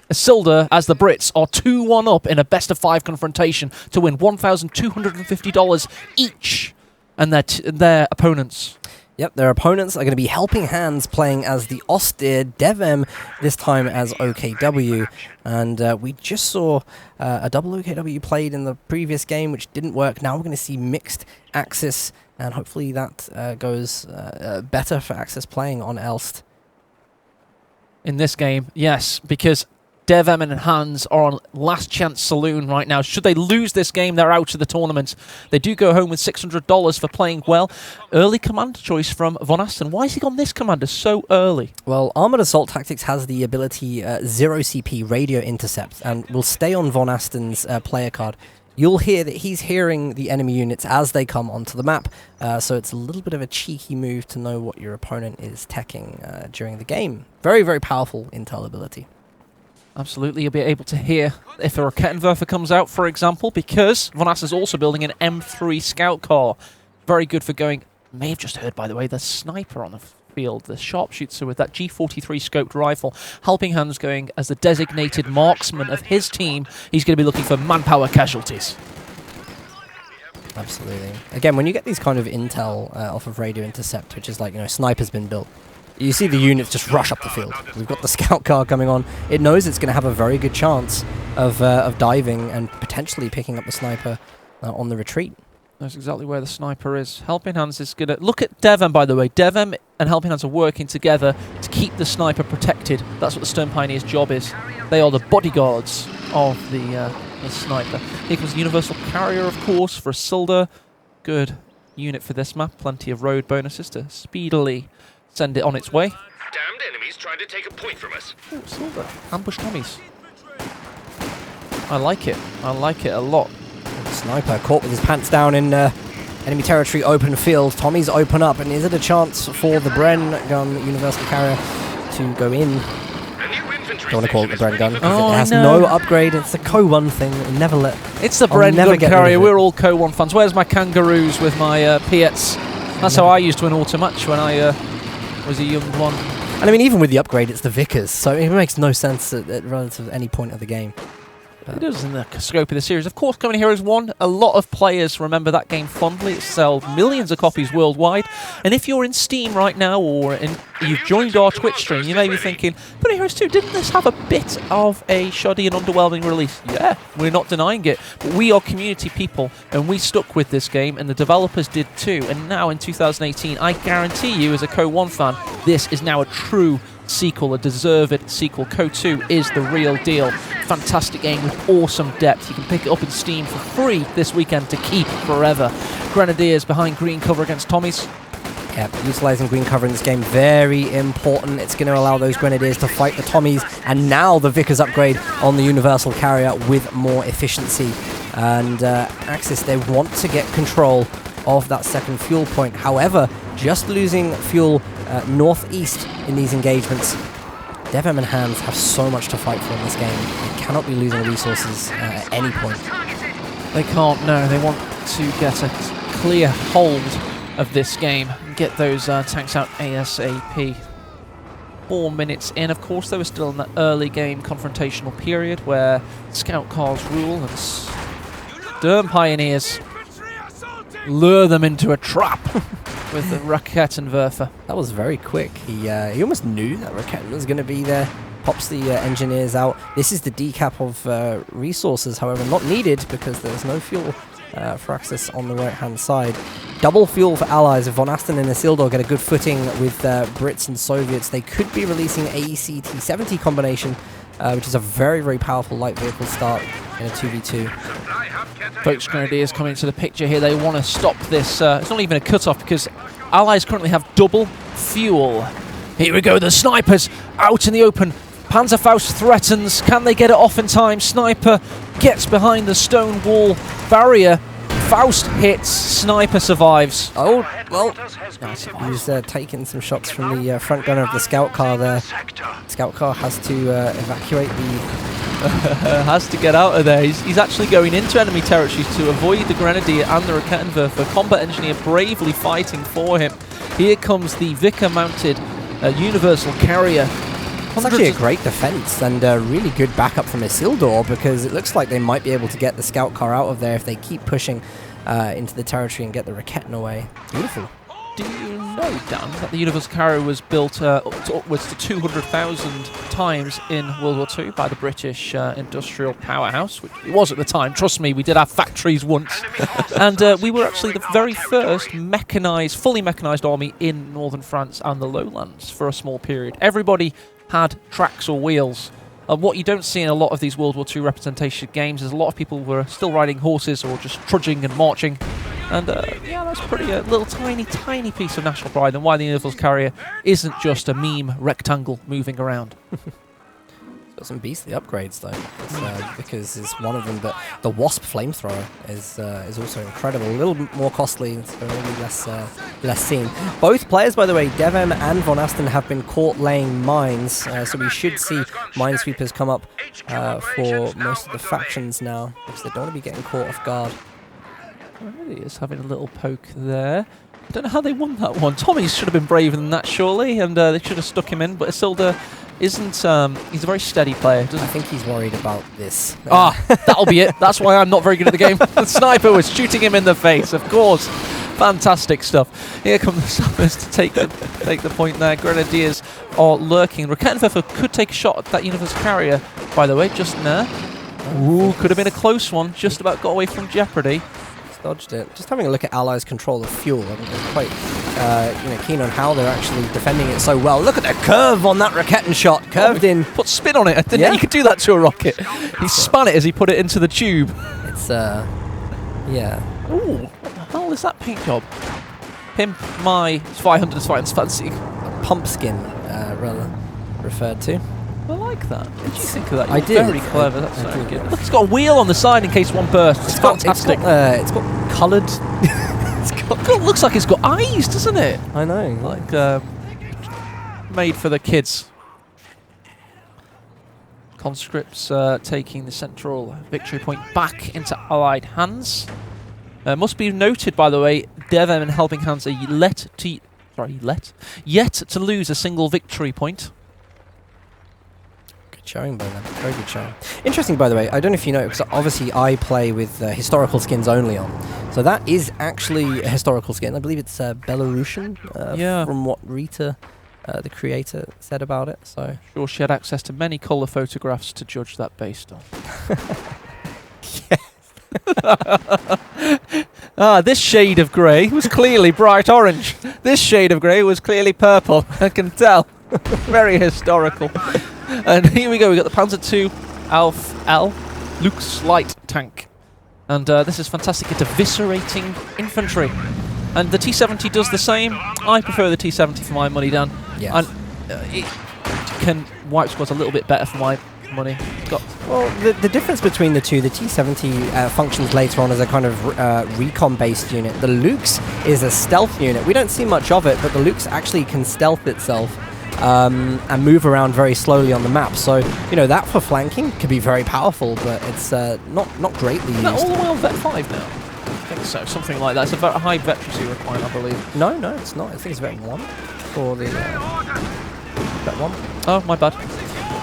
Isildur, as the Brits, are 2-1 up in a best-of-5 confrontation to win $1,250 each, and their opponents. Yep, their opponents are going to be Helping Hands playing as the austere Devem, this time as OKW. And we just saw a double OKW played in the previous game, which didn't work. Now we're going to see mixed Axis, and hopefully that goes better for Axis playing on Elst. In this game, yes, because Devem and Hans are on last chance saloon right now. Should they lose this game, they're out of the tournament. They do go home with $600 for playing well. Early commander choice from Von Asten. Why has he gone this commander so early? Well, Armored Assault Tactics has the ability 0 CP radio intercept and will stay on Von Asten's player card. You'll hear that he's hearing the enemy units as they come onto the map, so it's a little bit of a cheeky move to know what your opponent is teching during the game. Very, very powerful intel ability. Absolutely, you'll be able to hear if a Rakettenwerfer comes out, for example, because Von Asten's also building an M3 scout car. Very good for going... May have just heard, by the way, the sniper on the field, the sharpshooter with that G43 scoped rifle. Helping Hands going as the designated marksman of his team. He's going to be looking for manpower casualties. Absolutely. Again, when you get these kind of intel off of radio intercept, which is like, you know, sniper's been built, you see the units just rush up the field. We've got the scout car coming on. It knows it's going to have a very good chance of diving and potentially picking up the sniper on the retreat. That's exactly where the sniper is. Helping Hands is going to... Look at Devem, by the way. Devem and Helping Hands are working together to keep the sniper protected. That's what the Stern Pioneer's job is. They are the bodyguards of the sniper. Here comes the Universal Carrier, of course, for Isildur. Good unit for this map. Plenty of road bonuses to speedily send it on its way. Damned enemies trying to take a point from us. Oh, Isildur. Ambush Tommies. I like it. I like it a lot. Sniper caught with his pants down in enemy territory, open field. Tommy's open up, and is it a chance for the Bren gun Universal Carrier to go in? Don't want to call it the Bren gun because it has no upgrade. It's a Co-1 thing. Never let. It's the Bren gun carrier. We're all Co-1 fans. Where's my kangaroos with my Piets? That's how I used to win auto match when I was a young one. And I mean, even with the upgrade, it's the Vickers, so it makes no sense at relative any point of the game. It is in the scope of the series. Of course, Coming Heroes 1, a lot of players remember that game fondly. It sold millions of copies worldwide. And if you're in Steam right now or you've joined our Twitch stream, you may be thinking, Coming Heroes 2, didn't this have a bit of a shoddy and underwhelming release? Yeah, we're not denying it. But we are community people, and we stuck with this game, and the developers did too. And now in 2018, I guarantee you, as a Co-1 fan, this is now a true sequel, a deserved sequel. Co-2 is the real deal. Fantastic game with awesome depth. You can pick it up in Steam for free this weekend to keep forever. Grenadiers behind green cover against Tommies. Yeah, utilising green cover in this game, very important. It's going to allow those Grenadiers to fight the Tommies, and now the Vickers upgrade on the Universal Carrier with more efficiency. And Axis, they want to get control of that second fuel point. However, just losing fuel northeast in these engagements, Devem and Hands have so much to fight for in this game. They cannot be losing resources at any point. They can't, no. They want to get a clear hold of this game and get those tanks out ASAP. 4 minutes in, of course, they were still in that early game confrontational period where scout cars rule and Stern Pioneers lure them into a trap with the Rakettenwerfer. That was very quick. He almost knew that Raketten was going to be there. Pops the engineers out. This is the decap of resources, however, not needed because there's no fuel for Axis on the right-hand side. Double fuel for allies. If Von Asten and Isildur get a good footing with Brits and Soviets, they could be releasing AEC T-70 combination, which is a very, very powerful light vehicle start in a 2v2. Folks, Grenadiers coming into the picture here. They want to stop this. It's not even a cut-off because allies currently have double fuel. Here we go, the snipers out in the open. Panzerfaust threatens. Can they get it off in time? Sniper gets behind the stone wall barrier. Faust hits. Sniper survives. Oh, well, he's taking some shots from the front gunner of the scout car there. Scout car has to evacuate the... has to get out of there. He's actually going into enemy territory to avoid the Grenadier and the Rakettenwerfer. Combat engineer bravely fighting for him. Here comes the Vicker mounted Universal Carrier. It's actually a great defense and a really good backup from Isildur, because it looks like they might be able to get the scout car out of there if they keep pushing into the territory and get the Raketten away. Beautiful. Do you know, Dan, that the Universal Carrier was built upwards to 200,000 times in World War II by the British industrial powerhouse, which it was at the time. Trust me, we did have factories once. And we were actually the very first mechanized, fully mechanized army in northern France and the lowlands for a small period. Everybody had tracks or wheels. What you don't see in a lot of these World War II representation games is a lot of people were still riding horses or just trudging and marching. And yeah, that's pretty little tiny piece of national pride, and why the Universal Carrier isn't just a meme rectangle moving around. Got some beastly upgrades though, because it's one of them. But the Wasp flamethrower is also incredible. A little bit more costly, so maybe less seen. Both players, by the way, Devem and Von Asten, have been caught laying mines, so we should see minesweepers come up for most of the factions now, because they don't want to be getting caught off guard. Really is having a little poke there. I don't know how they won that one. Tommy should have been braver than that, surely, and they should have stuck him in. But Isildur isn't. He's a very steady player. I think he's worried about this. That'll be it. That's why I'm not very good at the game. The sniper was shooting him in the face, of course. Fantastic stuff. Here come the Sappers to take the point there. Grenadiers are lurking. Rakettenwerfer could take a shot at that Universal Carrier, by the way, just there. Ooh, could have been a close one. Just about got away from jeopardy. Dodged it. Just having a look at Allies' control of fuel, I think they're quite keen on how they're actually defending it so well. Look at the curve on that Raketten shot, curved in. Put spin on it. I didn't know you could do that to a rocket. He spun it as he put it into the tube. It's yeah. Ooh, what the hell is that paint job? Pimp my 500 Science Fancy. Pumpskin, rather referred to. I like that. What did you think of that? I did. Very clever. That's very good. Look, it's got a wheel on the side in case one bursts. It's fantastic. It's got coloured. It looks like it's got eyes, doesn't it? I know. Like made for the kids. Conscripts taking the central victory point back into Allied hands. Must be noted, by the way, Devem and Helping Hands are yet to lose a single victory point. Showing by them. Very good showing. Interesting, by the way, I don't know if you know, because obviously I play with historical skins only on. So that is actually a historical skin. I believe it's Belarusian, from what Rita, the creator, said about it. So Sure, she had access to many colour photographs to judge that based on. This shade of grey was clearly bright orange. This shade of grey was clearly purple. I can tell. Very historical. And here we go, we got the Panzer II Alf L Luke's light tank. And this is fantastic at eviscerating infantry. And the T-70 does the same. I prefer the T-70 for my money, Dan. Yes. And it can wipe squads a little bit better for my money. Well, the difference between the two, the T-70 functions later on as a kind of recon-based unit. The Luke's is a stealth unit. We don't see much of it, but the Luke's actually can stealth itself. And move around very slowly on the map. So, you know, that for flanking could be very powerful, but it's not greatly used. Is that all the way on Vet 5 now? I think so, something like that. It's a high veterancy requirement, I believe. No, it's not. I think it's Vet 1 for the Vet 1. Oh, my bad.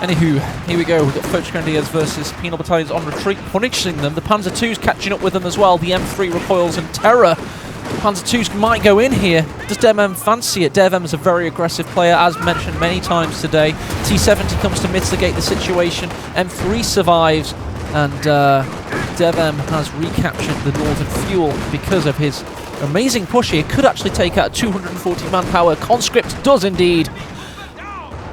Anywho, here we go. We've got Foch Grenadiers versus Penal Battalions on retreat, punishing them. The Panzer II's catching up with them as well. The M3 recoils in terror. Panzer IIs might go in here. Does Devem fancy it? Devem is a very aggressive player, as mentioned many times today. T-70 comes to mitigate the situation. M3 survives, and Devem has recaptured the northern fuel because of his amazing push here. Could actually take out 240 manpower. Conscript does indeed.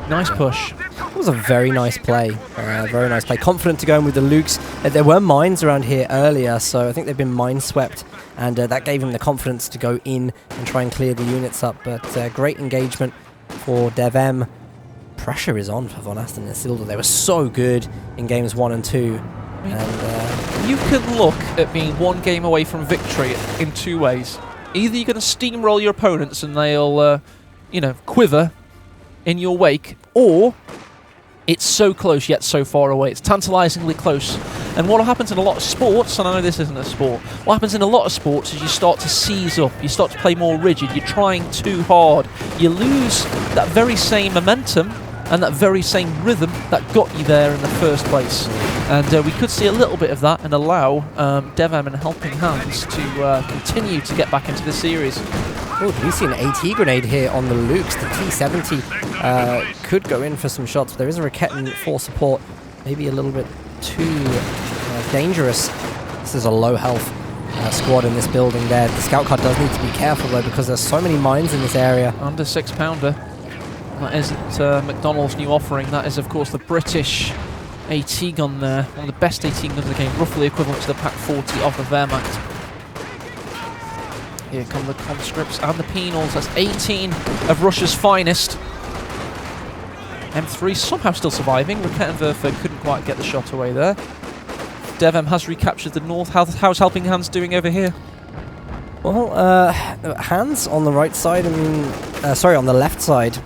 Nice push. It was a very nice play. Very nice play. Confident to go in with the Lukes. There were mines around here earlier, so I think they've been mine swept. And that gave him the confidence to go in and try and clear the units up. But great engagement for Devem. Pressure is on for Von Asten and Isildur. They were so good in games 1 and 2. And you can look at being one game away from victory in two ways. Either you're going to steamroll your opponents and they'll, quiver in your wake, or it's so close yet so far away. It's tantalisingly close. And what happens in a lot of sports, and I know this isn't a sport, what happens in a lot of sports is you start to seize up, you start to play more rigid, you're trying too hard. You lose that very same momentum and that very same rhythm that got you there in the first place. And we could see a little bit of that and allow Devem and Helping Hands to continue to get back into the series. Oh, we see an AT grenade here on the Lukes. The T70 could go in for some shots. There is a Raketin for support. Maybe a little bit too dangerous. This is a low health squad in this building there. The scout car does need to be careful though, because there's so many mines in this area. Under 6-pounder. That isn't McDonnell's new offering. That is, of course, the British AT gun there. One of the best AT guns in the game, roughly equivalent to the Pak 40 of the Wehrmacht. Here come the conscripts and the penals. That's 18 of Russia's finest. M3 somehow still surviving. Raketenwerfer couldn't quite get the shot away there. Devem has recaptured the north. How's Helping Hands doing over here? Well, Hands on the right side, sorry, on the left side,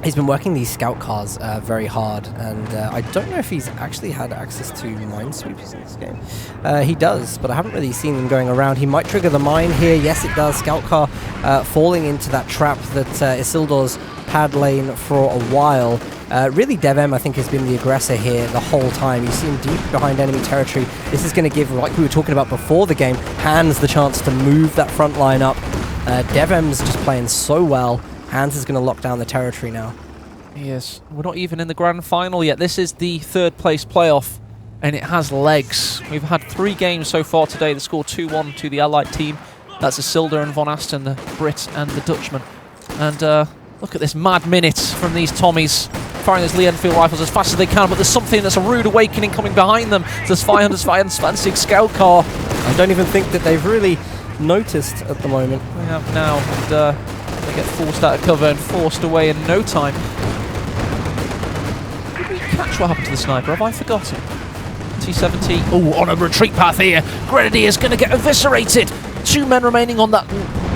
he's been working these scout cars very hard, and I don't know if he's actually had access to minesweepers in this game. He does, but I haven't really seen them going around. He might trigger the mine here. Yes, it does. Scout car falling into that trap that Isildur's pad lane for a while. Really, Devem, I think, has been the aggressor here the whole time. You see him deep behind enemy territory. This is going to give, like we were talking about before the game, Hands the chance to move that front line up. Devem's just playing so well. Hands is going to lock down the territory now. Yes, we're not even in the grand final yet. This is the third place playoff, and it has legs. We've had 3 games so far today. The score 2-1 to the Allied team. That's Isildur and Von Asten, the Brit and the Dutchman. And look at this mad minute from these Tommies, firing those Lee Enfield rifles as fast as they can, but there's something that's a rude awakening coming behind them. There's 520 scout car. I don't even think that they've really noticed at the moment. They have now, and they get forced out of cover and forced away in no time. Did we catch what happened to the sniper? Have I forgotten? T70. Oh, on a retreat path here. Grenadier's going to get eviscerated. 2 men remaining on that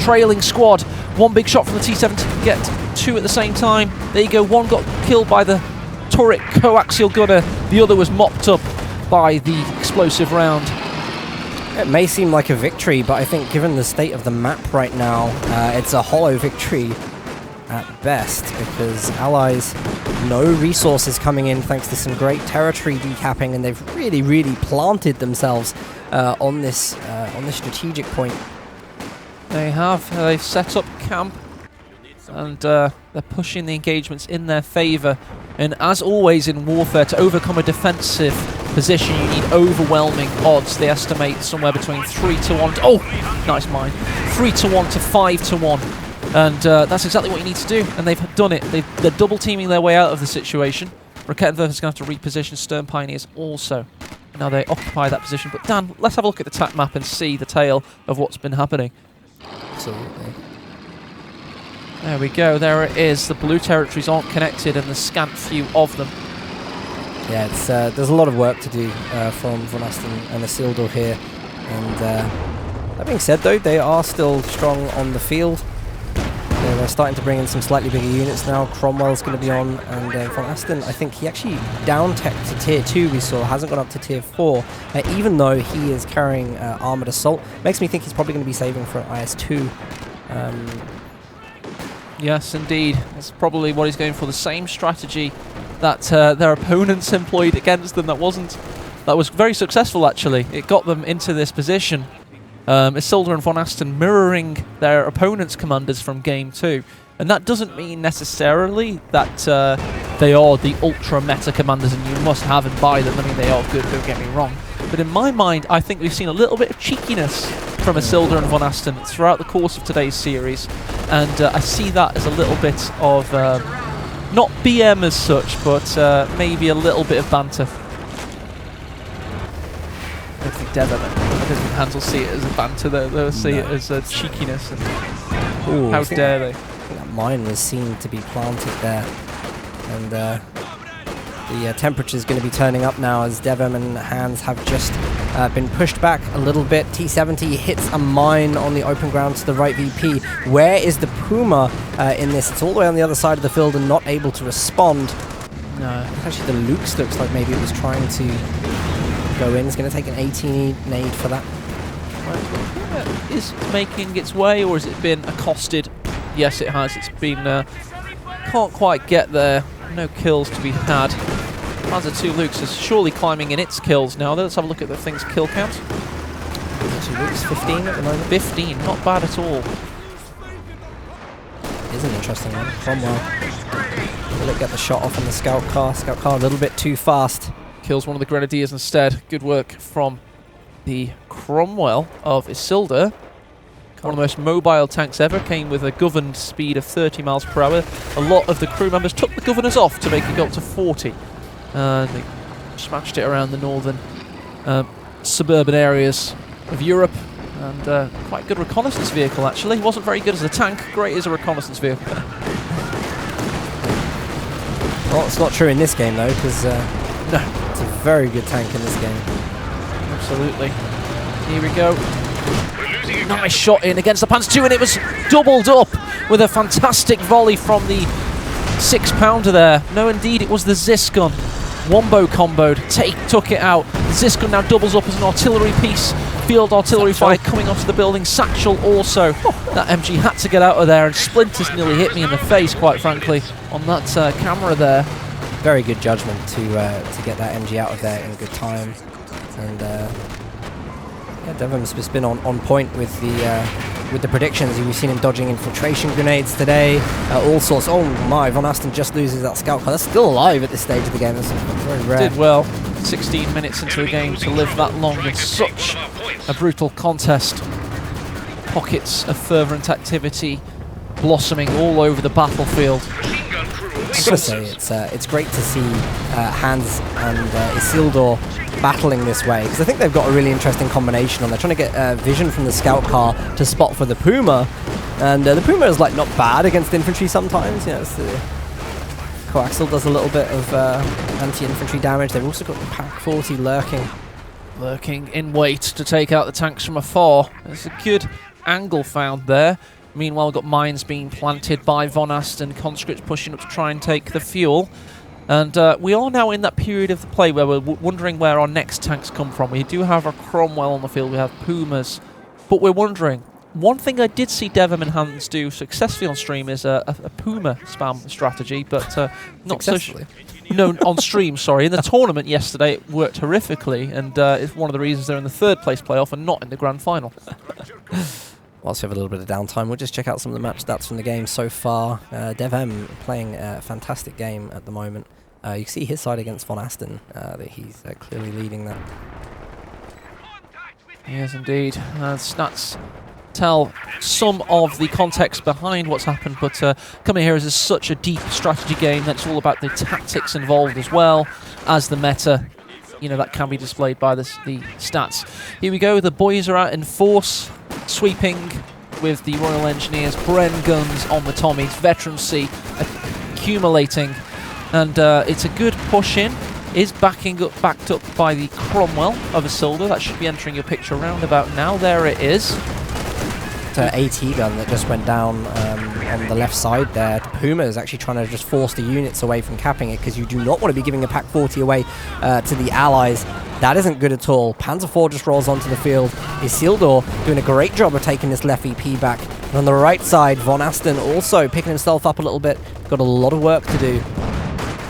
trailing squad. 1 big shot from the T70 can get 2 at the same time. There you go. 1 got killed by the turret coaxial gunner. The other was mopped up by the explosive round. It may seem like a victory, but I think given the state of the map right now, it's a hollow victory at best, because Allies, no resources coming in thanks to some great territory decapping, and they've really, really planted themselves on this strategic point. They have. They've set up camp, and they're pushing the engagements in their favour. And as always in warfare, to overcome a defensive position, you need overwhelming odds. They estimate somewhere between 3-1. Oh, nice mine. 3-1 to 5-1. And that's exactly what you need to do. And they've done it. They're double teaming their way out of the situation. Raketenwerfer's going to have to reposition. Stern Pioneers also. Now they occupy that position. But Dan, let's have a look at the TAC map and see the tale of what's been happening. Absolutely. There we go. There it is. The blue territories aren't connected, and the scant few of them. Yeah, it's there's a lot of work to do from Von Asten and Isildur here. And that being said, though, they are still strong on the field. They're starting to bring in some slightly bigger units now. Cromwell's going to be on, and Von Asten, I think he actually down-teched to tier 2, we saw, hasn't gone up to tier 4, even though he is carrying armoured assault. Makes me think he's probably going to be saving for an IS-2. Yes, indeed. That's probably what he's going for. The same strategy that their opponents employed against them. That was very successful, actually. It got them into this position. Isildur and Von Asten mirroring their opponents' commanders from Game 2. And that doesn't mean necessarily that they are the ultra-meta commanders and you must have and buy them. I mean, they are good, don't get me wrong. But in my mind, I think we've seen a little bit of cheekiness from Isildur and Von Asten throughout the course of today's series. And I see that as a little bit of, not BM as such, but maybe a little bit of banter. I don't think Devem, I don't think Hans will see it as a banter, they'll see it as a cheekiness. And Ooh, how dare they? That mine was seen to be planted there. And the temperature is going to be turning up now as Devem and Hans have just been pushed back a little bit. T70 hits a mine on the open ground to the right VP. Where is the Puma in this? It's all the way on the other side of the field and not able to respond. No. Actually, the Lukes looks like maybe it was trying to go in. It's going to take an 18 nade for that. Is it making its way, or has it been accosted? Yes, it has. It's been... can't quite get there. no kills to be had. Panzer II Lux is surely climbing in its kills now. Let's have a look at the thing's kill count. Panzer II Lux 15 at the moment. 15, not bad at all. Is an interesting one. Cromwell. Will it get the shot off on the scout car? Scout car a little bit too fast. Kills one of the Grenadiers instead. Good work from the Cromwell of Isildur. One of the most mobile tanks ever. Came with a governed speed of 30 miles per hour. A lot of the crew members took the governors off to make it go up to 40. They smashed it around the northern suburban areas of Europe. And quite good reconnaissance vehicle, actually. Wasn't very good as a tank. Great as a reconnaissance vehicle. Well, it's not true in this game, though, because No. it's a very good tank in this game. Absolutely. Here we go. Nice shot in against the Panzer II, and it was doubled up with a fantastic volley from the 6-pounder there. No, indeed, it was the Ziscun. Wombo comboed, took it out. The Ziscun now doubles up as an artillery piece. Field artillery fire coming onto the building. Satchel also. That MG had to get out of there, and Splinters nearly hit me in the face, quite frankly, on that camera there. Very good judgment to get that MG out of there in good time. And yeah, Devon's just been on point with the predictions. We've seen him dodging infiltration grenades today, all sorts. Oh my, Von Asten just loses that scout car. That's still alive at this stage of the game. That's very rare. Did well. 16 minutes into the game to live that long in such a brutal contest. Pockets of fervent activity blossoming all over the battlefield. I gotta say, it's great to see Hans and Isildur battling this way, because I think they've got a really interesting combination on. They're trying to get vision from the scout car to spot for the Puma, and the Puma is like not bad against infantry sometimes. You know, it's the coaxial does a little bit of anti-infantry damage. They've also got the Pack 40 lurking in wait to take out the tanks from afar. There's a good angle found there. Meanwhile, we've got mines being planted by Von Asten, conscripts pushing up to try and take the fuel. And we are now in that period of the play where we're wondering where our next tanks come from. We do have a Cromwell on the field, we have Pumas, but we're wondering. One thing I did see Devon and Hans do successfully on stream is a Puma spam strategy, but not successfully. No, on stream, sorry. In the tournament yesterday, it worked horrifically, and it's one of the reasons they're in the third place playoff and not in the grand final. Whilst we have a little bit of downtime, we'll just check out some of the match stats from the game so far. Dev-M playing a fantastic game at the moment. You can see his side against Von Asten, that he's clearly leading that. Yes, indeed. Stats tell some of the context behind what's happened, but coming here is such a deep strategy game that's all about the tactics involved as well as the meta. You know, that can be displayed by the stats. Here we go, the boys are out in force, sweeping with the Royal Engineers, Bren guns on the Tommies, veterancy accumulating, and it's a good push in. Is backed up by the Cromwell of Isildur. That should be entering your picture around about now. There it is. AT gun that just went down on the left side there. The Puma is actually trying to just force the units away from capping it, because you do not want to be giving a Pack 40 away to the Allies. That isn't good at all. Panzer IV just rolls onto the field. Isildur doing a great job of taking this left VP back. And on the right side, Von Asten also picking himself up a little bit. Got a lot of work to do.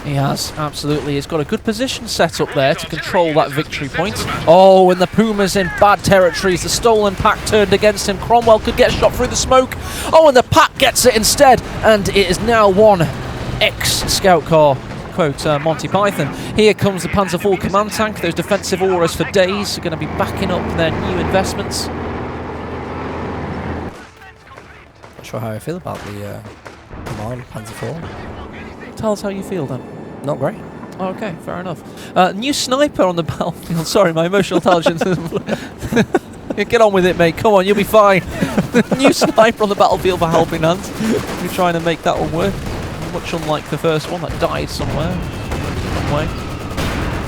He has, absolutely. He's got a good position set up there to control that victory point. Oh, and the Puma's in bad territories. The stolen pack turned against him. Cromwell could get shot through the smoke. Oh, and the pack gets it instead. And it is now one ex-scout car. Quote Monty Python. Here comes the Panzer IV command tank. Those defensive auras for days are going to be backing up their new investments. Not sure how I feel about the command Panzer IV. Tell us how you feel then. Not great. Okay, fair enough. New sniper on the battlefield. Sorry, my emotional intelligence. Get on with it, mate. Come on, you'll be fine. New sniper on the battlefield for Helping Hands. We're trying to make that one work. Much unlike the first one that died somewhere. Way.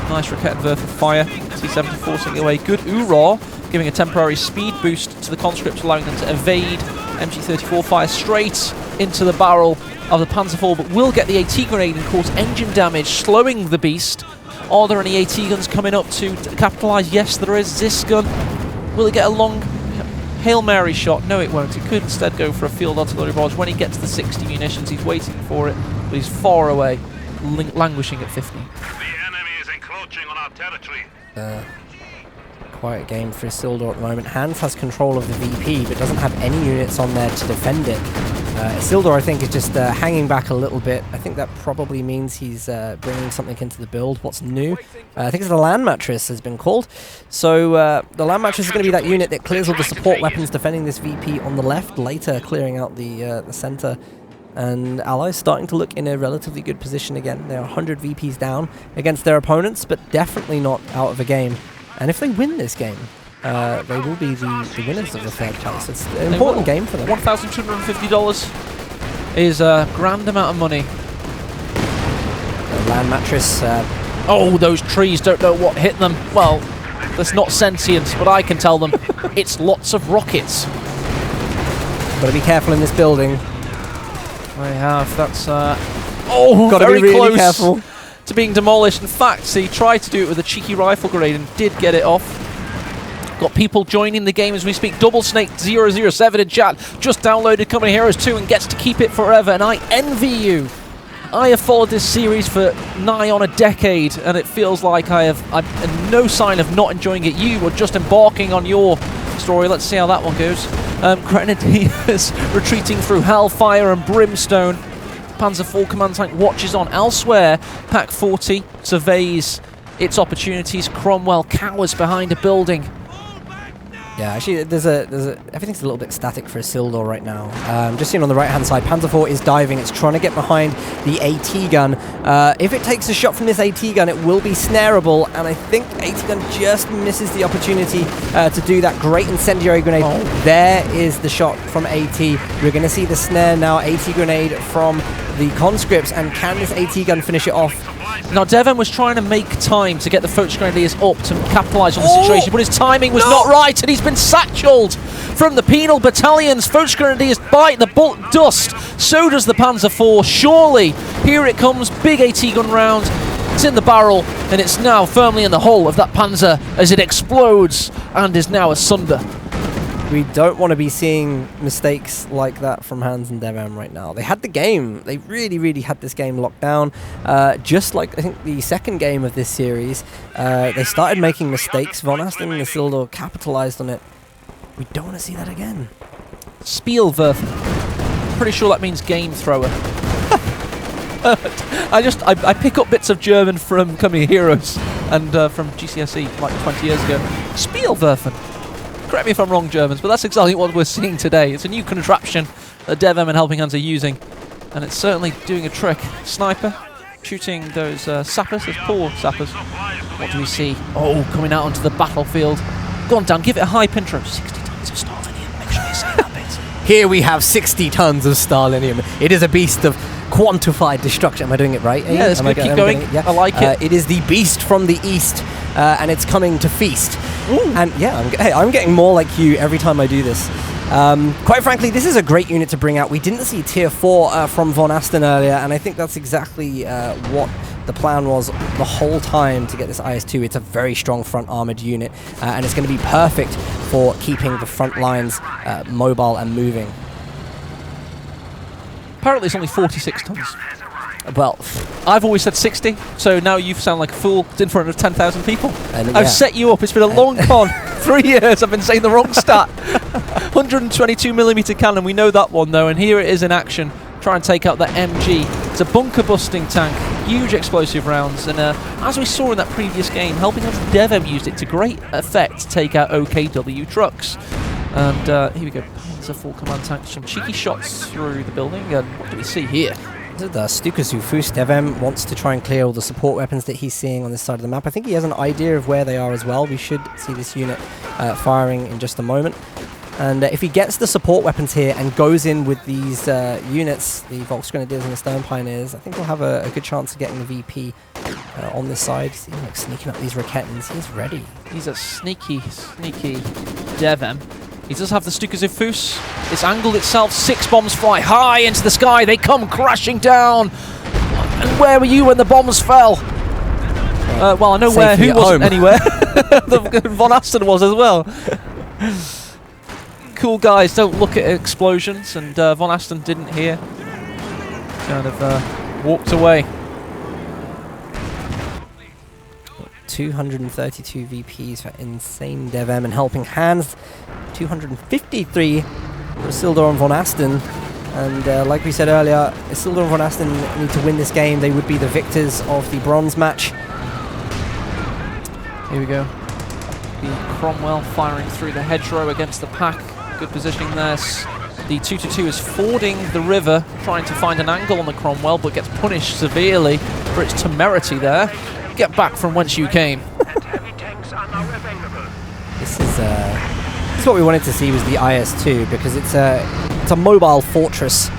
Nice Raketwerfer fire. T-70 forcing away. Good Ura, giving a temporary speed boost to the conscripts, allowing them to evade. MG34 fires straight into the barrel of the Panzer IV, but will get the AT grenade and cause engine damage, slowing the beast. Are there any AT guns coming up to capitalise? Yes, there is. Ziscun. Will it get a long Hail Mary shot? No, it won't. It could instead go for a field artillery barrage. When he gets the 60 munitions, he's waiting for it, but he's far away. languishing at 50. The enemy is encroaching on our territory. Quiet game for Isildur at the moment. Hans has control of the VP, but doesn't have any units on there to defend it. Isildur, I think, is just hanging back a little bit. I think that probably means he's bringing something into the build. What's new? I think it's the land mattress has been called. So the land mattress is going to be that unit that clears all the support weapons defending this VP on the left, later clearing out the center. And Allies starting to look in a relatively good position again. They're 100 VPs down against their opponents, but definitely not out of a game. And if they win this game, they will be the winners of the third place. It's an important game for them. $1,250 is a grand amount of money. The land mattress. Oh, those trees don't know what hit them. Well, that's not sentient, but I can tell them. It's lots of rockets. Got to be careful in this building. I have. That's got to be really close careful to being demolished. In fact, he tried to do it with a cheeky rifle grenade and did get it off. Got people joining the game as we speak. Double Snake 007 in chat just downloaded Company Heroes 2 and gets to keep it forever, and I envy you. I have followed this series for nigh on a decade, and it feels like I'm no sign of not enjoying it. You were just embarking on your story. Let's see how that one goes. Grenadiers retreating through hellfire and brimstone. Panzer IV command tank watches on elsewhere. Pack 40 surveys its opportunities. Cromwell cowers behind a building. Yeah, actually, everything's a little bit static for Isildur right now. Just seeing on the right-hand side, Panzer IV is diving. It's trying to get behind the AT gun. If it takes a shot from this AT gun, it will be snareable, and I think AT gun just misses the opportunity to do that great incendiary grenade. Oh. There is the shot from AT. We're going to see the snare now. AT grenade from the conscripts, and can this AT gun finish it off? Now, Devon was trying to make time to get the Foch Grenadiers up to capitalise on the situation, but his timing was not right, and he's been satcheled from the penal battalions. Foch Grenadiers bite the dust. So does the Panzer IV. Surely, here it comes. Big AT gun round. It's in the barrel, and it's now firmly in the hull of that Panzer as it explodes and is now asunder. We don't want to be seeing mistakes like that from Hans and Devon right now. They had the game. They really, really had this game locked down. Just like, I think, the second game of this series, they started making mistakes. Von Asten and Isildur capitalized on it. We don't want to see that again. Spielwerfen. Pretty sure that means game thrower. I pick up bits of German from Coming Heroes and from GCSE like 20 years ago. Spielwerfen. Correct me if I'm wrong, Germans, but that's exactly what we're seeing today. It's a new contraption that DevM and Helping Hands are using, and it's certainly doing a trick. Sniper shooting those sappers, those poor sappers. What do we see? Oh, coming out onto the battlefield. Go on, Dan, give it a hype intro. 60 tons of Stalinium. Make sure you say that bit. Here we have 60 tons of Stalinium. It is a beast of quantified destruction. Am I doing it right? Yeah, it's good. Keep going. Yeah. I like it. It is the beast from the east, and it's coming to feast. Ooh. And yeah, I'm getting more like you every time I do this. Quite frankly, this is a great unit to bring out. We didn't see Tier 4 from Von Asten earlier, and I think that's exactly what the plan was the whole time to get this IS-2. It's a very strong front armored unit, and it's going to be perfect for keeping the front lines mobile and moving. Apparently it's only 46 tons. Well, I've always said 60, so now you sound like a fool. It's in front of 10,000 people. I've set you up. It's been a long con. 3 years I've been saying the wrong stat. 122mm cannon, we know that one though, and here it is in action. Try and take out the MG. It's a bunker-busting tank, huge explosive rounds, and as we saw in that previous game, Helping Hands Devem used it to great effect to take out OKW trucks. And here we go, Panzer IV command tank, some cheeky shots through the building, and what do we see here? The Stuka Zufus. Devem wants to try and clear all the support weapons that he's seeing on this side of the map. I think he has an idea of where they are as well. We should see this unit firing in just a moment. And if he gets the support weapons here and goes in with these units, the Volksgrenadiers and the Stern Pioneers, I think we'll have a good chance of getting the VP on this side. See him like sneaking up these Raketans. He's ready. He's a sneaky, sneaky Devem. He does have the Stuka Zufus. It's angled itself. 6 bombs fly high into the sky. They come crashing down. And where were you when the bombs fell? Well, I know where. Who wasn't anywhere. Von Asten was as well. Cool guys don't look at explosions, and Von Asten didn't hear. Kind of walked away. 232 VPs for Insane DevM, and Helping Hands 253 for Isildur and Von Asten. And like we said earlier, Isildur and Von Asten need to win this game. They would be the victors of the bronze match. Here we go. The Cromwell firing through the hedgerow against the pack. Good positioning there. The 222 is fording the river, trying to find an angle on the Cromwell, but gets punished severely for its temerity there. Get back from whence you came. This is what we wanted to see, was the IS-2, because it's a mobile fortress,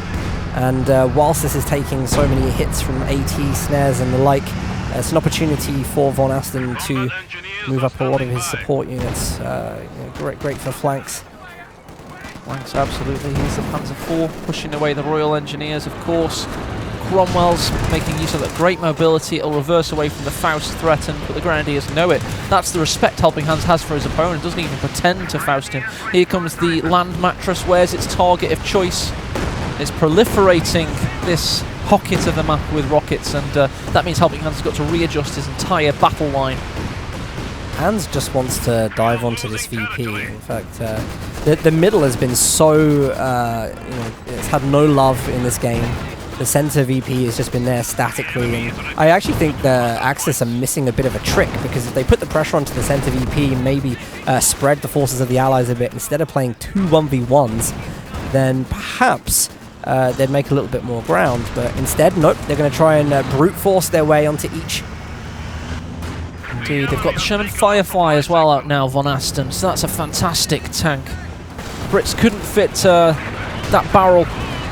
and whilst this is taking so many hits from AT, snares and the like, it's an opportunity for Von Asten to move up a lot of his support units. Great for flanks. Flanks, absolutely. Here's the Panzer IV pushing away the Royal Engineers, of course. Cromwell's making use of that great mobility. It'll reverse away from the Faust threatened, but the Grenadiers know it. That's the respect Helping Hands has for his opponent. Doesn't even pretend to Faust him. Here comes the land mattress. Where's its target of choice? It's proliferating this pocket of the map with rockets, and that means Helping Hands has got to readjust his entire battle line. Hands just wants to dive onto this VP. In fact, the middle has been so, it's had no love in this game. The center VP has just been there statically, and I actually think the Axis are missing a bit of a trick, because if they put the pressure onto the center VP and maybe spread the forces of the Allies a bit, instead of playing 2 1v1s, then perhaps they'd make a little bit more ground. But instead, nope, they're going to try and brute force their way onto each. Indeed, they've got the Sherman Firefly as well out now, Von Asten, so that's a fantastic tank. Brits couldn't fit that barrel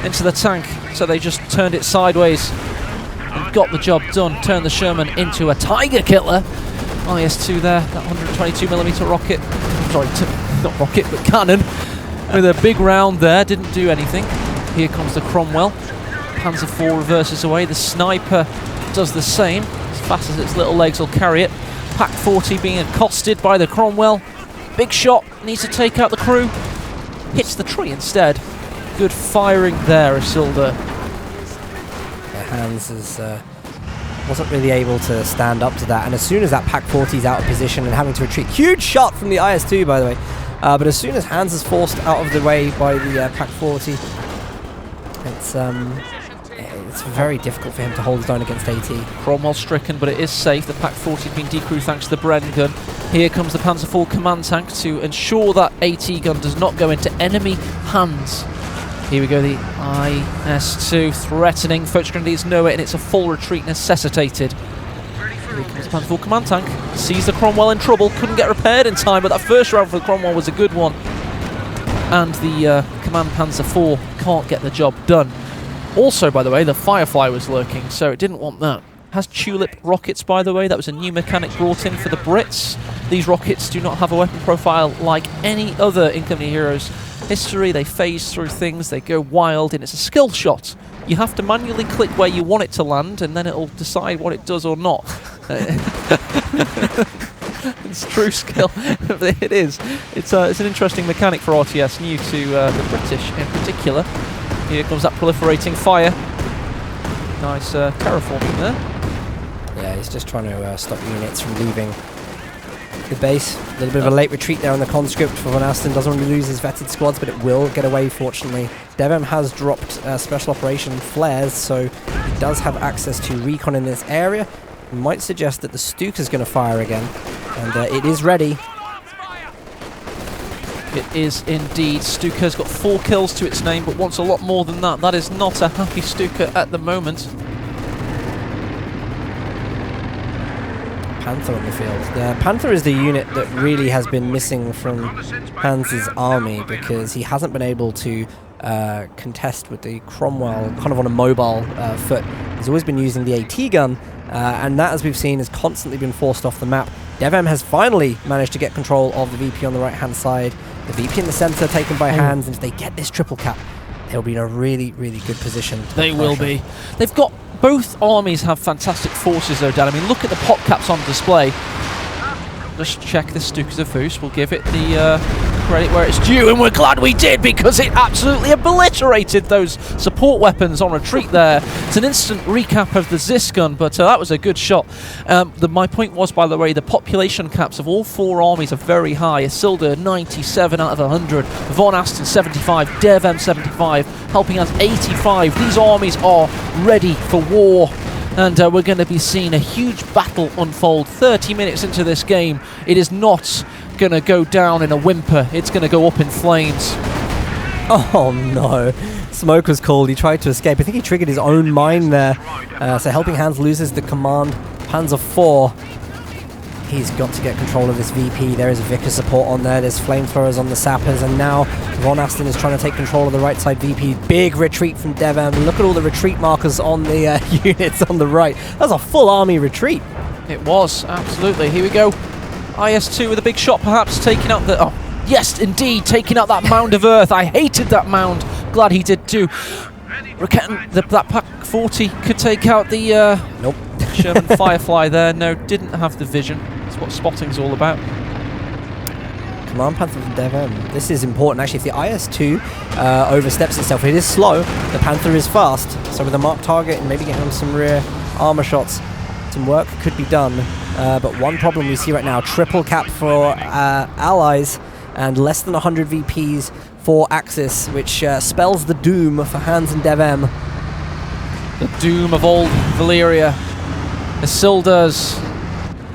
into the tank, so they just turned it sideways and got the job done. Turned the Sherman into a Tiger Killer. IS-2 there, that 122mm rocket. Sorry, not rocket, but cannon. With a big round there, didn't do anything. Here comes the Cromwell. Panzer IV reverses away. The Sniper does the same. As fast as its little legs will carry it. Pack 40 being accosted by the Cromwell. Big shot, needs to take out the crew. Hits the tree instead. Good firing there, Isildur. Hands wasn't really able to stand up to that, and as soon as that Pack 40 is out of position and having to retreat, huge shot from the IS-2, by the way, but as soon as Hands is forced out of the way by the Pack 40, it's very difficult for him to hold his own against AT. Cromwell stricken, but it is safe. The Pack 40 has been decrewed thanks to the Bren gun. Here comes the Panzer IV command tank to ensure that AT gun does not go into enemy hands. Here we go, the IS-2 threatening. Foch Grenadiers know it, and it's a full retreat necessitated. Here comes the Panzer IV command tank. Sees the Cromwell in trouble, couldn't get repaired in time, but that first round for the Cromwell was a good one. And the command Panzer IV can't get the job done. Also, by the way, the Firefly was lurking, so it didn't want that. Has Tulip rockets, by the way. That was a new mechanic brought in for the Brits. These rockets do not have a weapon profile like any other in Company Heroes history. They phase through things, they go wild, and it's a skill shot. You have to manually click where you want it to land, and then it'll decide what it does or not. It's true skill. It is. It's an interesting mechanic for RTS, new to the British in particular. Here comes that proliferating fire. Nice terraforming there. Yeah, he's just trying to stop units from leaving the base. A little bit of a late retreat there on the conscript for Von Asten. Doesn't want to lose his vetted squads, but it will get away, fortunately. DevM has dropped special operation flares, so he does have access to recon in this area. Might suggest that the Stuka is going to fire again, and it is ready. It is indeed. Stuka's got 4 kills to its name, but wants a lot more than that. That is not a happy Stuka at the moment. Panther on the field. The Panther is the unit that really has been missing from Hans's army, because he hasn't been able to contest with the Cromwell kind of on a mobile foot. He's always been using the AT gun, and that, as we've seen, has constantly been forced off the map. DevM has finally managed to get control of the VP on the right-hand side. The VP in the center taken by Hands, and if they get this triple cap, they'll be in a really, really good position. They will be. They've got... Both armies have fantastic forces though, Dan. I mean, look at the pop caps on display. Just check the Decisive. We'll give it the credit where it's due, and we're glad we did because it absolutely obliterated those support weapons on retreat there. It's an instant recap of the Zis gun, but that was a good shot. My point was, by the way, the population caps of all 4 armies are very high. Isildur 97 out of 100, Von Asten 75, Devem 75, Helping Hands 85. These armies are ready for war. And we're going to be seeing a huge battle unfold 30 minutes into this game. It is not going to go down in a whimper. It's going to go up in flames. Oh no. Smoke was called. He tried to escape. I think he triggered his own mine there. So Helping Hands loses the command. Panzer 4. He's got to get control of this VP. There is Vicar support on there. There's flamethrowers on the sappers. And now Von Asten is trying to take control of the right side VP. Big retreat from Devem. Look at all the retreat markers on the units on the right. That's a full army retreat. It was, absolutely. Here we go. IS-2 with a big shot, perhaps taking out the... Oh, yes, indeed, taking out that mound of earth. I hated that mound. Glad he did too. That Pack 40 could take out the... Nope. Sherman Firefly there. No, didn't have the vision. That's what spotting's all about. Command Panther from Devem. This is important actually. If the IS-2 oversteps itself, it is slow. The Panther is fast. So with a marked target and maybe getting him some rear armor shots, some work could be done. But one problem we see right now, triple cap for allies and less than 100 VPs for Axis, which spells the doom for Hands and Devem. The doom of old Valyria. Isildur's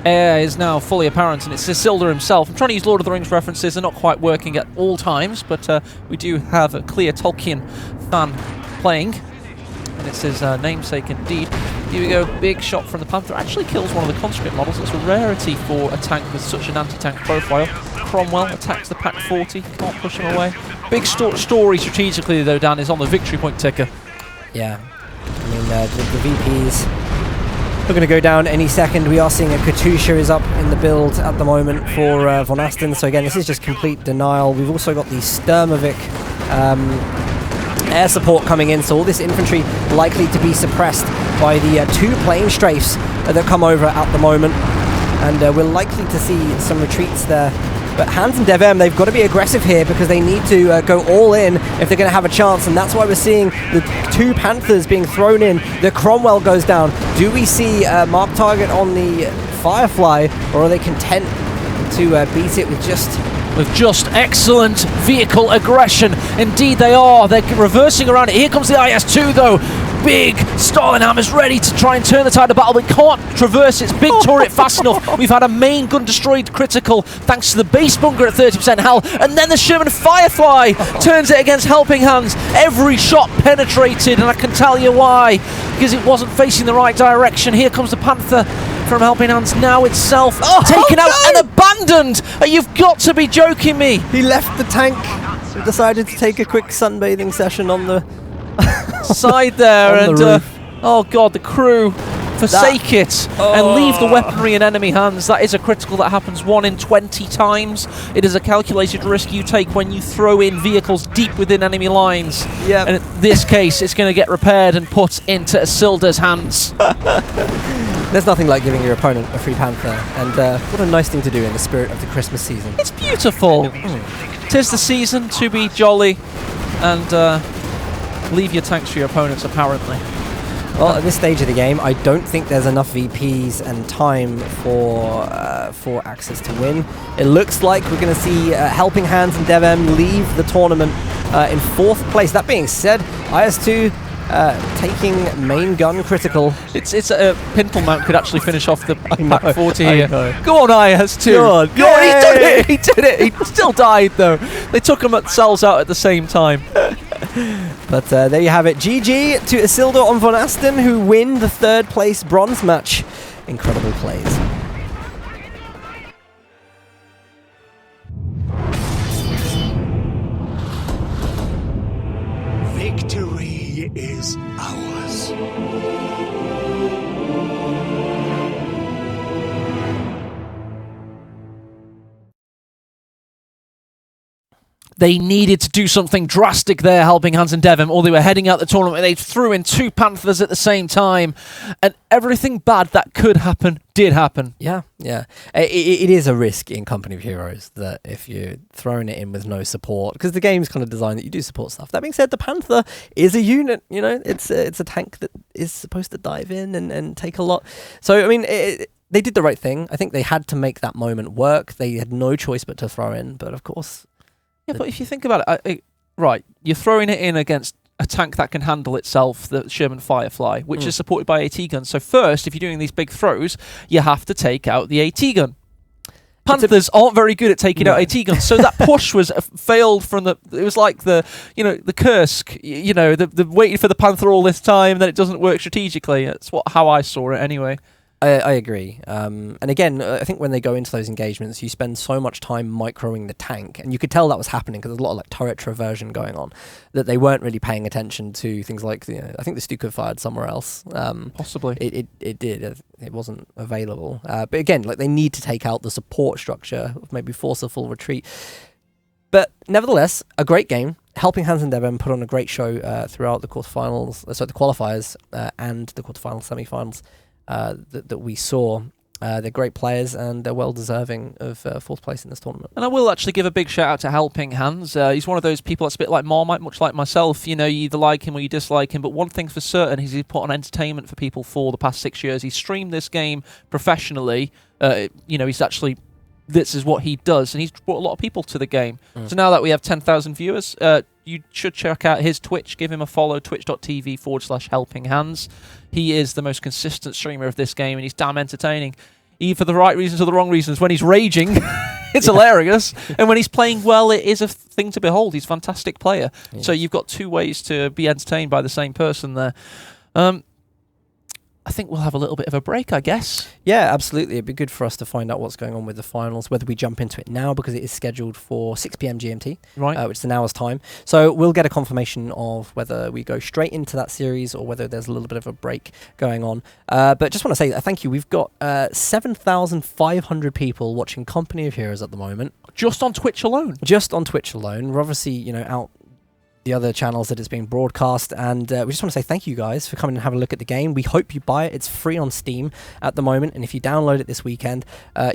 heir is now fully apparent, and it's Isildur himself. I'm trying to use Lord of the Rings references. They're not quite working at all times, but we do have a clear Tolkien fan playing, and it's his namesake indeed. Here we go, big shot from the Panther. Actually kills one of the conscript models. It's a rarity for a tank with such an anti-tank profile. Cromwell attacks the Pack 40, can't push him away. Big story strategically though, Dan, is on the victory point ticker. Yeah, I mean the VPs are going to go down any second. We are seeing a Katusha is up in the build at the moment for Von Asten. So again, this is just complete denial. We've also got the Sturmovik air support coming in, so all this infantry likely to be suppressed by the 2 plane strafes that come over at the moment. And we're likely to see some retreats there. But Hands and Devem, they've got to be aggressive here because they need to go all in if they're going to have a chance, and that's why we're seeing the 2 Panthers being thrown in. The Cromwell goes down. Do we see a marked target on the Firefly, or are they content to beat it with just excellent vehicle aggression? Indeed they are. They're reversing around it. Here comes the IS-2 though. Big Stalinhammer's ready to try and turn the tide of battle, but can't traverse its big turret fast enough. We've had a main gun destroyed critical thanks to the base bunker at 30% health, and then the Sherman Firefly turns it against Helping Hands. Every shot penetrated, and I can tell you why, because it wasn't facing the right direction. Here comes the Panther from Helping Hands now itself, taken out and abandoned. You've got to be joking me. He left the tank, decided to take a quick sunbathing session on the side there, and oh god, the crew forsake it and leave the weaponry in enemy hands. That is a critical that happens 1 in 20 times. It is a calculated risk you take when you throw in vehicles deep within enemy lines. Yep. And in this case, it's going to get repaired and put into Isildur's hands. There's nothing like giving your opponent a free Panther, and what a nice thing to do in the spirit of the Christmas season. It's beautiful. 'Tis the season to be jolly and leave your tanks for your opponents, apparently. Well, at this stage of the game, I don't think there's enough VPs and time for Axis to win. It looks like we're going to see Helping Hands and Devem leave the tournament in 4th place. That being said, IS-2 taking main gun critical. It's a pintle mount could actually finish off the Pack 40 here. Know. Go on, IS-2. Go on, he did it. He did it. He still died though. They took him themselves out at the same time. But there you have it. GG to Isildur on Von Asten, who win the 3rd place bronze match. Incredible plays. Victory is ours. They needed to do something drastic there, helping Hans and Devon, or they were heading out the tournament. They threw in 2 Panthers at the same time, and everything bad that could happen did happen. Yeah. It is a risk in Company of Heroes that if you're throwing it in with no support, because the game's kind of designed that you do support stuff. That being said, the Panther is a unit. You know, it's a tank that is supposed to dive in and take a lot. So I mean, they did the right thing. I think they had to make that moment work. They had no choice but to throw in. But of course. Yeah, but if you think about it, right, you're throwing it in against a tank that can handle itself, the Sherman Firefly, which is supported by AT guns. So first, if you're doing these big throws, you have to take out the AT gun. Panthers aren't very good at taking out AT guns, so that push was failed from the. It was like the Kursk, the waiting for the Panther all this time, then it doesn't work strategically. That's how I saw it anyway. I agree. And again, I think when they go into those engagements, you spend so much time microing the tank, and you could tell that was happening because there's a lot of like turret traversion going on, that they weren't really paying attention to things like I think the Stuka fired somewhere else. Possibly. It did. It wasn't available. But again, like they need to take out the support structure, maybe force a full retreat. But nevertheless, a great game. Helping Hans and Devon put on a great show throughout the quarterfinals, the qualifiers and the quarterfinals, semi-finals. That we saw. They're great players and they're well deserving of 4th place in this tournament. And I will actually give a big shout out to Helping Hands. He's one of those people that's a bit like Marmite, much like myself. You either like him or you dislike him, but one thing for certain is he's put on entertainment for people for the past 6 years. He's streamed this game professionally. He's actually... This is what he does, and he's brought a lot of people to the game. So now that we have 10,000 viewers, you should check out his Twitch. Give him a follow, twitch.tv/helpinghands. He is the most consistent streamer of this game, and he's damn entertaining. Either for the right reasons or the wrong reasons. When he's raging, it's hilarious. And when he's playing well, it is a thing to behold. He's a fantastic player. Yes. So you've got 2 ways to be entertained by the same person there. I think we'll have a little bit of a break, I guess. Yeah, absolutely. It'd be good for us to find out what's going on with the finals, whether we jump into it now because it is scheduled for 6 p.m. GMT, right? Which is an hour's time. So we'll get a confirmation of whether we go straight into that series or whether there's a little bit of a break going on. But just want to say thank you. We've got 7,500 people watching Company of Heroes at the moment. Just on Twitch alone? Just on Twitch alone. We're obviously, out the other channels that it's being broadcast, and we just want to say thank you guys for coming and having a look at the game. We hope you buy it. It's free on Steam at the moment, and if you download it this weekend,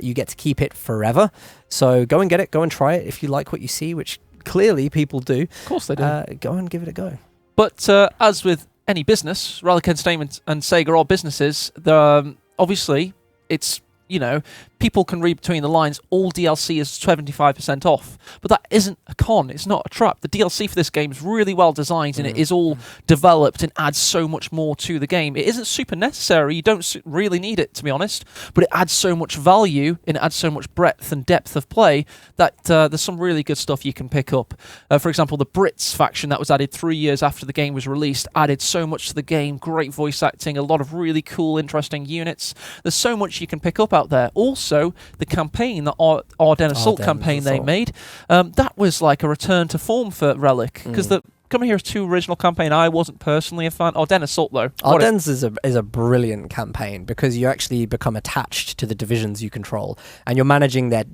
you get to keep it forever. So go and get it, go and try it if you like what you see, which clearly people do. Of course they do. Go and give it a go. But as with any business, Relic Entertainment and SEGA are businesses. Obviously, it's people can read between the lines. All DLC is 75% off, but that isn't a con. It's not a trap. The DLC for this game is really well designed, and it is all developed and adds so much more to the game. It isn't super necessary. You don't really need it, to be honest, but it adds so much value and it adds so much breadth and depth of play that there's some really good stuff you can pick up. For example, the Brits faction that was added 3 years after the game was released added so much to the game. Great voice acting, a lot of really cool, interesting units. There's so much you can pick up out there. Also, the campaign, the Ardennes Assault campaign they made, that was like a return to form for Relic, because the Coming Heroes 2 original campaign, I wasn't personally a fan. Ardennes Assault, though. Ardennes is a brilliant campaign because you actually become attached to the divisions you control, and you're managing their